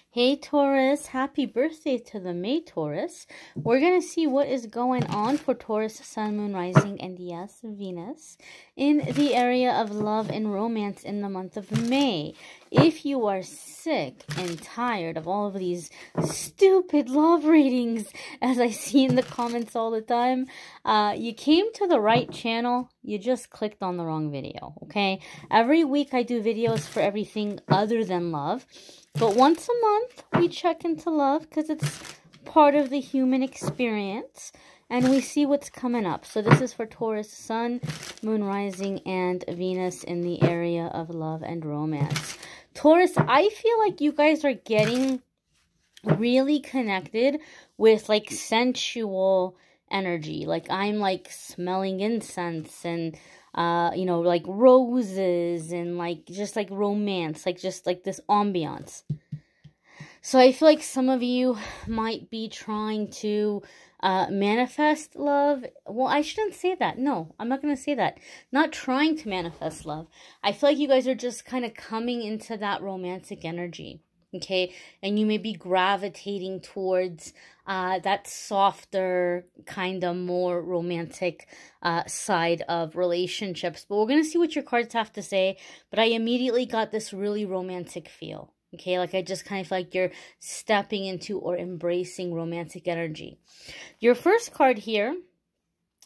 Hey Taurus, happy birthday to the May Taurus. We're going to see what is going on for Taurus, Sun, Moon, Rising, and yes, Venus in the area of love and romance in the month of May. If you are sick and tired of all of these stupid love readings, as I see in the comments all the time, you came to the right channel. You just clicked on the wrong video, okay? Every week I do videos for everything other than love. But once a month, we check into love because it's part of the human experience. And we see what's coming up. So this is for Taurus, Sun, Moon, Rising, and Venus in the area of love and romance. Taurus, I feel like you guys are getting really connected with like sensual energy. Like I'm like smelling incense and you know, like roses and like just like romance, like just like this ambiance. So I feel like some of you might be trying to manifest love. Well, I shouldn't say that. No, I'm not going to say that. Not trying to manifest love. I feel like you guys are just kind of coming into that romantic energy. Okay, and you may be gravitating towards that softer, kind of more romantic side of relationships. But we're going to see what your cards have to say. But I immediately got this really romantic feel. Okay, like I just kind of feel like you're stepping into or embracing romantic energy. Your first card here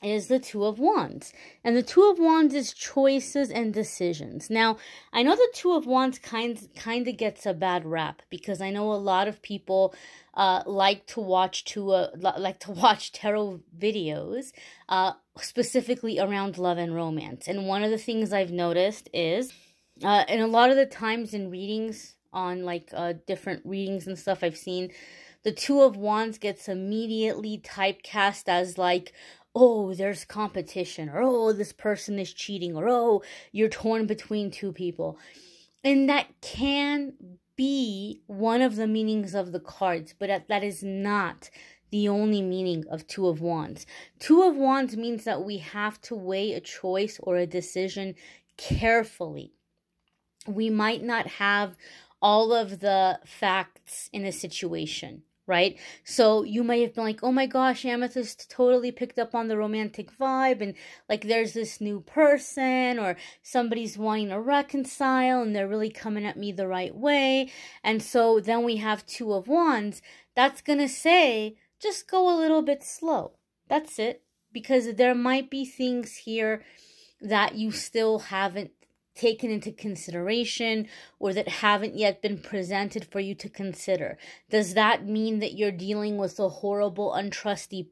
is the Two of Wands. And the Two of Wands is choices and decisions. Now, I know the Two of Wands kind of gets a bad rap because I know a lot of people like to watch tarot videos specifically around love and romance. And one of the things I've noticed is, and a lot of the times in readings on like different readings and stuff I've seen, the Two of Wands gets immediately typecast as like, oh, there's competition, or oh, this person is cheating, or oh, you're torn between two people. And that can be one of the meanings of the cards, but that is not the only meaning of Two of Wands. Two of Wands means that we have to weigh a choice or a decision carefully. We might not have all of the facts in a situation, right? So you may have been like, oh my gosh, Amethyst totally picked up on the romantic vibe, and like there's this new person, or somebody's wanting to reconcile and they're really coming at me the right way. And so then we have Two of Wands. That's gonna say, just go a little bit slow. That's it. Because there might be things here that you still haven't taken into consideration, or that haven't yet been presented for you to consider. Does that mean that you're dealing with a horrible, untrustworthy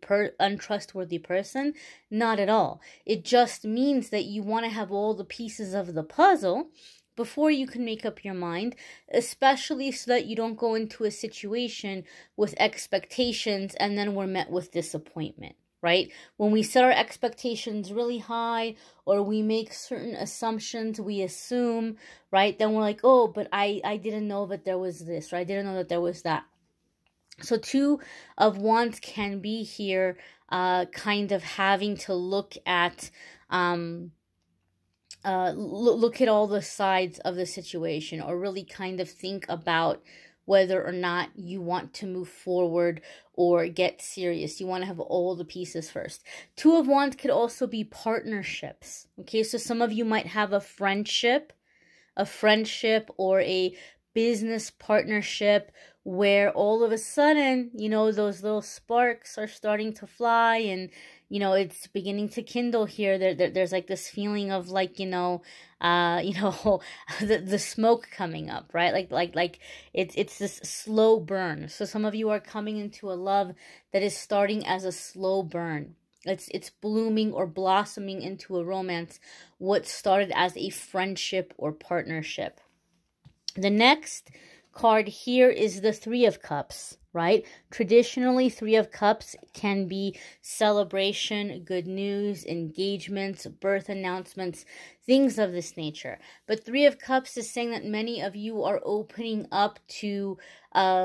person? Not at all. It just means that you want to have all the pieces of the puzzle before you can make up your mind, especially so that you don't go into a situation with expectations and then we're met with disappointment. Right? When we set our expectations really high, or we make certain assumptions, we assume, right? Then we're like, oh, but I didn't know that there was this, or I didn't know that there was that. So Two of Wands can be here kind of having to look at look at all the sides of the situation, or really kind of think about whether or not you want to move forward or get serious. You want to have all the pieces first. Two of Wands could also be partnerships. Okay, so some of you might have a friendship or a business partnership where all of a sudden, you know, those little sparks are starting to fly, and you know, it's beginning to kindle here. There's like this feeling of like, the smoke coming up, right? Like it's this slow burn. So some of you are coming into a love that is starting as a slow burn. It's blooming or blossoming into a romance, what started as a friendship or partnership. The next card here is the Three of Cups, right? Traditionally, Three of Cups can be celebration, good news, engagements, birth announcements, things of this nature. But Three of Cups is saying that many of you are opening up to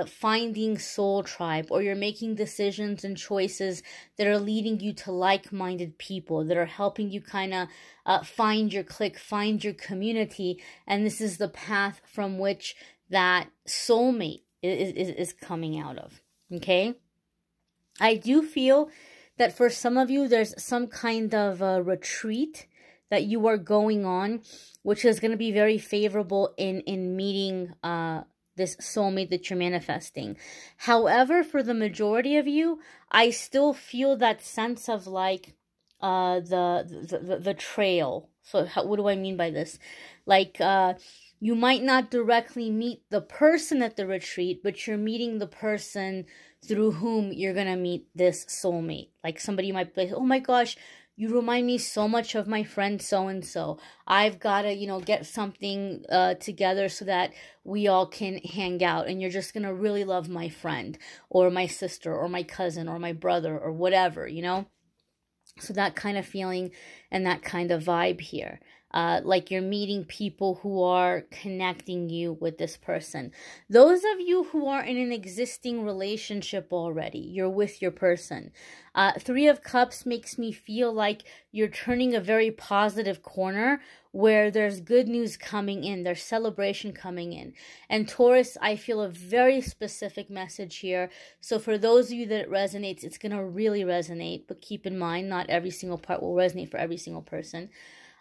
finding soul tribe, or you're making decisions and choices that are leading you to like-minded people, that are helping you kind of find your clique, find your community. And this is the path from which that soulmate is coming out of. Okay? I do feel that for some of you, there's some kind of a retreat that you are going on, which is going to be very favorable in meeting this soulmate that you're manifesting. However, for the majority of you, I still feel that sense of like the trail. So what do I mean by this? Like you might not directly meet the person at the retreat, but you're meeting the person through whom you're going to meet this soulmate. Like somebody might be like, oh my gosh, you remind me so much of my friend so-and-so. I've got to, you know, get something together so that we all can hang out. And you're just going to really love my friend or my sister or my cousin or my brother or whatever, you know. So that kind of feeling and that kind of vibe here. Like you're meeting people who are connecting you with this person. Those of you who are in an existing relationship already, you're with your person. 3 of Cups makes me feel like you're turning a very positive corner where there's good news coming in. There's celebration coming in. And Taurus, I feel a very specific message here. So for those of you that it resonates, it's going to really resonate. But keep in mind, not every single part will resonate for every single person.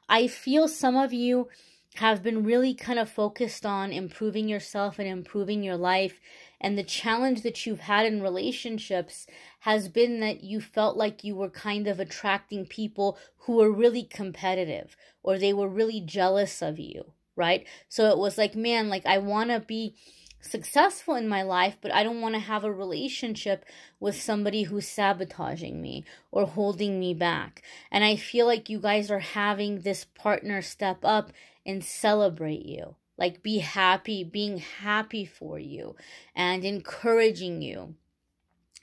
I feel some of you have been really kind of focused on improving yourself and improving your life. And the challenge that you've had in relationships has been that you felt like you were kind of attracting people who were really competitive or they were really jealous of you, right? So it was like, man, like I want to be successful in my life, but I don't want to have a relationship with somebody who's sabotaging me or holding me back. And I feel like you guys are having this partner step up and celebrate you, like be happy, being happy for you and encouraging you.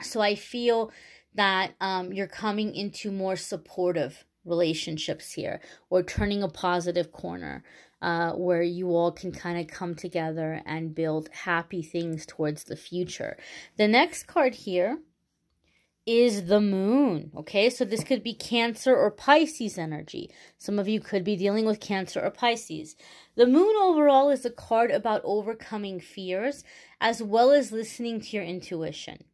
So I feel that you're coming into more supportive relationships here or turning a positive corner. Where you all can kind of come together and build happy things towards the future. The next card here is the moon. Okay, so this could be Cancer or Pisces energy. Some of you could be dealing with Cancer or Pisces. The moon overall is a card about overcoming fears as well as listening to your intuition.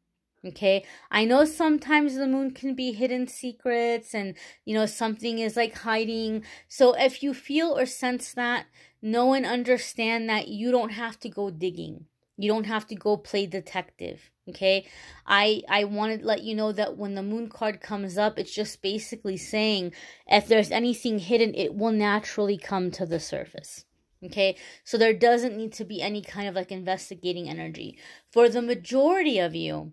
Okay, I know sometimes the moon can be hidden secrets and, you know, something is like hiding. So if you feel or sense that, know and understand that you don't have to go digging. You don't have to go play detective. Okay, I want to let you know that when the moon card comes up, it's just basically saying if there's anything hidden, it will naturally come to the surface. Okay, so there doesn't need to be any kind of like investigating energy. For the majority of you,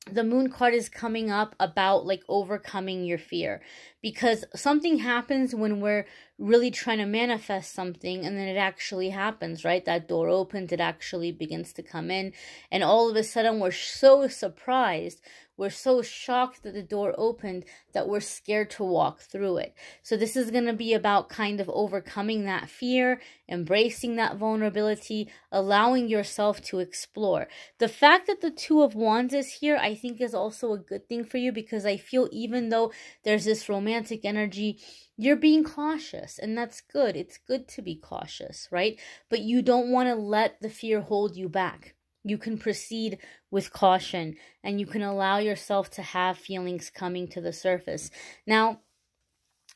the moon card is coming up about like overcoming your fear, because something happens when we're really trying to manifest something and then it actually happens, right? That door opens, it actually begins to come in, and all of a sudden we're so surprised, we're so shocked that the door opened that we're scared to walk through it. So this is going to be about kind of overcoming that fear, embracing that vulnerability, allowing yourself to explore. The fact that the 2 of Wands is here, I think is also a good thing for you, because I feel even though there's this romantic energy, you're being cautious, and that's good. It's good to be cautious, right? But you don't want to let the fear hold you back. You can proceed with caution and you can allow yourself to have feelings coming to the surface. Now,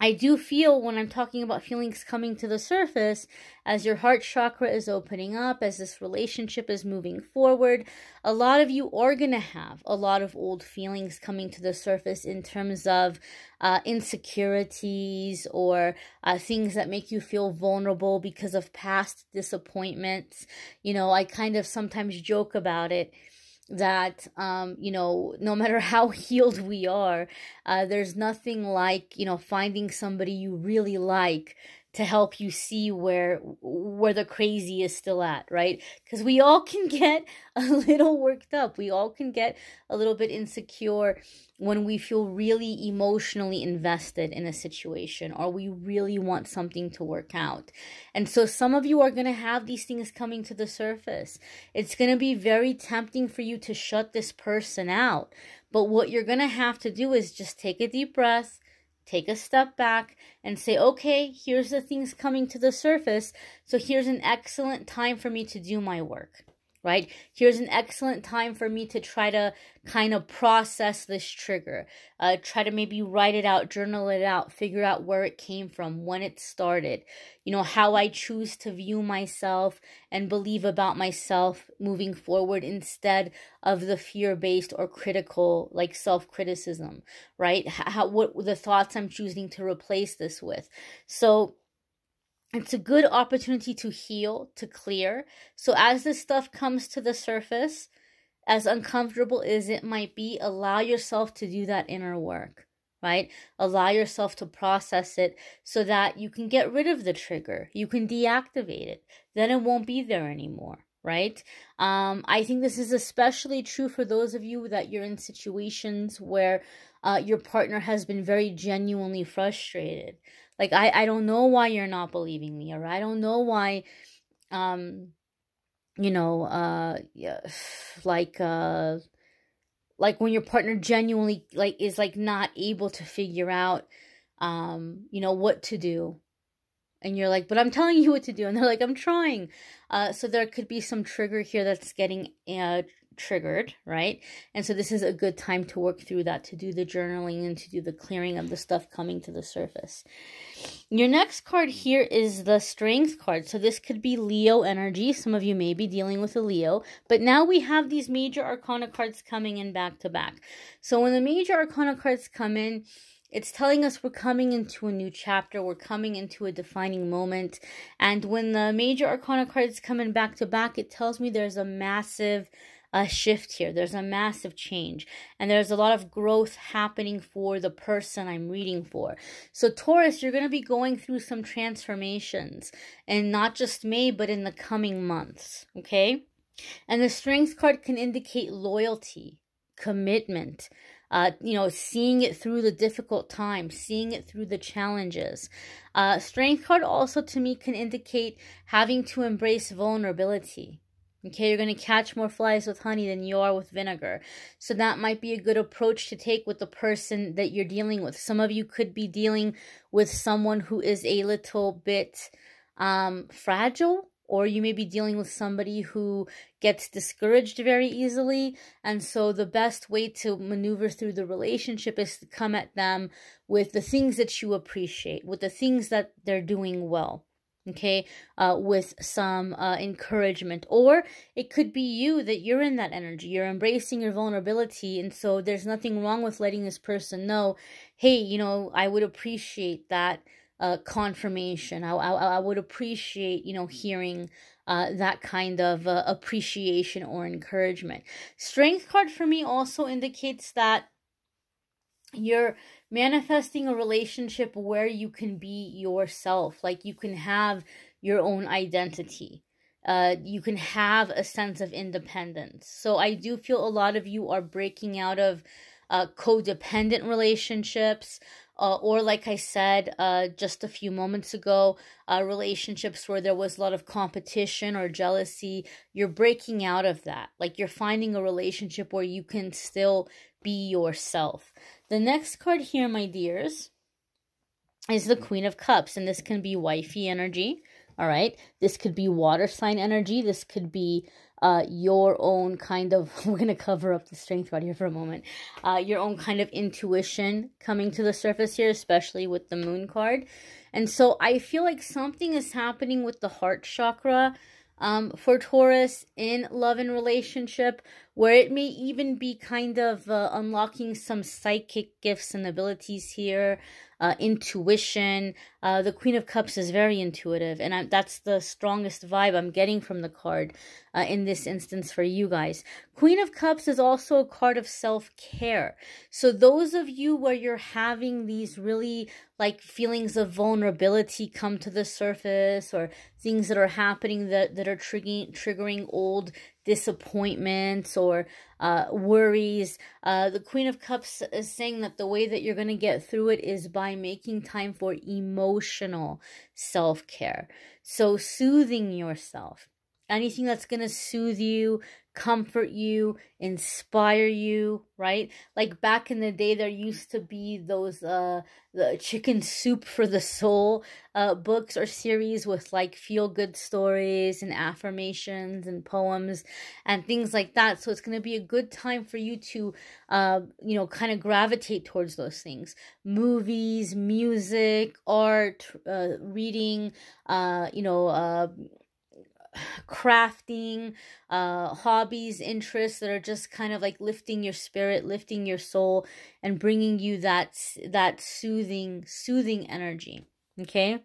I do feel when I'm talking about feelings coming to the surface, as your heart chakra is opening up, as this relationship is moving forward, a lot of you are going to have a lot of old feelings coming to the surface in terms of insecurities or things that make you feel vulnerable because of past disappointments. You know, I kind of sometimes joke about it, that, you know, no matter how healed we are, there's nothing like, you know, finding somebody you really like to help you see where the crazy is still at, right? Because we all can get a little worked up. We all can get a little bit insecure when we feel really emotionally invested in a situation or we really want something to work out. And so some of you are going to have these things coming to the surface. It's going to be very tempting for you to shut this person out. But what you're going to have to do is just take a deep breath, take a step back and say, okay, here's the things coming to the surface. So here's an excellent time for me to do my work. right? Here's an excellent time for me to try to kind of process this trigger. Try to maybe write it out, journal it out, figure out where it came from, when it started, you know, how I choose to view myself and believe about myself moving forward instead of the fear-based or critical, like self-criticism, right? What the thoughts I'm choosing to replace this with. So it's a good opportunity to heal, to clear. So as this stuff comes to the surface, as uncomfortable as it might be, allow yourself to do that inner work, right? Allow yourself to process it so that you can get rid of the trigger. You can deactivate it. Then it won't be there anymore, right? I think this is especially true for those of you that you're in situations where your partner has been very genuinely frustrated. Like, I don't know why you're not believing me, or I don't know why, you know, yeah, like when your partner genuinely, like, is, like, not able to figure out, you know, what to do. And you're like, but I'm telling you what to do. And they're like, I'm trying. So there could be some trigger here that's getting triggered, right? And so this is a good time to work through that, to do the journaling and to do the clearing of the stuff coming to the surface. Your next card here is the Strength card. So this could be Leo energy. Some of you may be dealing with a Leo. But now we have these major arcana cards coming in back to back. So when the major arcana cards come in, it's telling us we're coming into a new chapter. We're coming into a defining moment. And when the major arcana cards come in back to back, it tells me there's a massive shift here. There's a massive change. And there's a lot of growth happening for the person I'm reading for. So Taurus, you're going to be going through some transformations. And not just May, but in the coming months. Okay? And the Strength card can indicate loyalty, commitment, you know, seeing it through the difficult times, seeing it through the challenges. Strength card also to me can indicate having to embrace vulnerability. Okay, you're going to catch more flies with honey than you are with vinegar. So that might be a good approach to take with the person that you're dealing with. Some of you could be dealing with someone who is a little bit fragile. Or you may be dealing with somebody who gets discouraged very easily. And so the best way to maneuver through the relationship is to come at them with the things that you appreciate, with the things that they're doing well. Okay, with some encouragement. Or it could be you, that you're in that energy. You're embracing your vulnerability. And so there's nothing wrong with letting this person know, hey, you know, I would appreciate that confirmation. I would appreciate, you know, hearing that kind of appreciation or encouragement. Strength card for me also indicates that you're manifesting a relationship where you can be yourself. Like, you can have your own identity. You can have a sense of independence. So I do feel a lot of you are breaking out of codependent relationships, or like I said just a few moments ago, relationships where there was a lot of competition or jealousy. You're breaking out of that. Like, you're finding a relationship where you can still be yourself. The next card here, my dears, is the Queen of Cups, and this can be wifey energy. All right, this could be water sign energy. This could be your own kind of, we're going to cover up the Strength card here for a moment, your own kind of intuition coming to the surface here, especially with the Moon card. And so I feel like something is happening with the heart chakra for Taurus in love and relationship, where it may even be kind of unlocking some psychic gifts and abilities here, intuition. The Queen of Cups is very intuitive, and that's the strongest vibe I'm getting from the card in this instance for you guys. Queen of Cups is also a card of self-care. So those of you where you're having these really like feelings of vulnerability come to the surface, or things that are happening that are triggering old disappointments or worries, the Queen of Cups is saying that the way that you're going to get through it is by making time for emotional self-care. So soothing yourself, anything that's going to soothe you, comfort you, inspire you, right? Like back in the day, there used to be those the chicken soup for the soul books or series with like feel-good stories and affirmations and poems and things like that. So it's going to be a good time for you to you know, kind of gravitate towards those things. Movies, music, art, reading, you know, crafting, hobbies, interests that are just kind of like lifting your spirit, lifting your soul, and bringing you that soothing energy. Okay.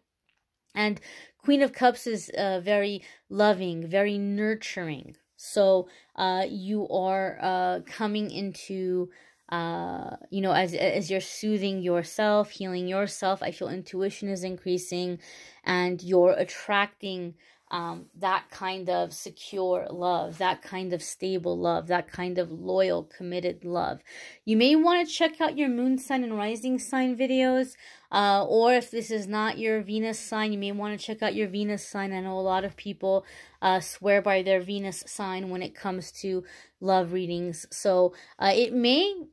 And Queen of Cups is very loving, very nurturing. So you are coming into you know, as you're soothing yourself, healing yourself, I feel intuition is increasing, and you're attracting that kind of secure love, that kind of stable love, that kind of loyal, committed love. You may want to check out your moon sign and rising sign videos, or if this is not your Venus sign, you may want to check out your Venus sign. I know a lot of people swear by their Venus sign when it comes to love readings. So it may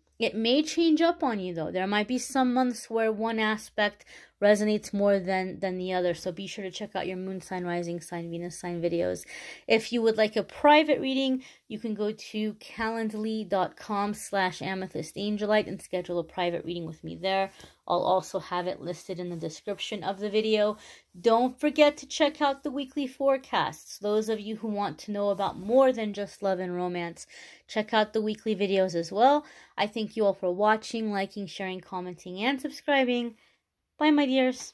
change up on you, though. There might be some months where one aspect resonates more than the other. So be sure to check out your moon sign, rising sign, Venus sign videos. If you would like a private reading, you can go to calendly.com/amethystangelite and schedule a private reading with me there. I'll also have it listed in the description of the video. Don't forget to check out the weekly forecasts. Those of you who want to know about more than just love and romance, check out the weekly videos as well. I thank you all for watching, liking, sharing, commenting, and subscribing. Bye, my dears.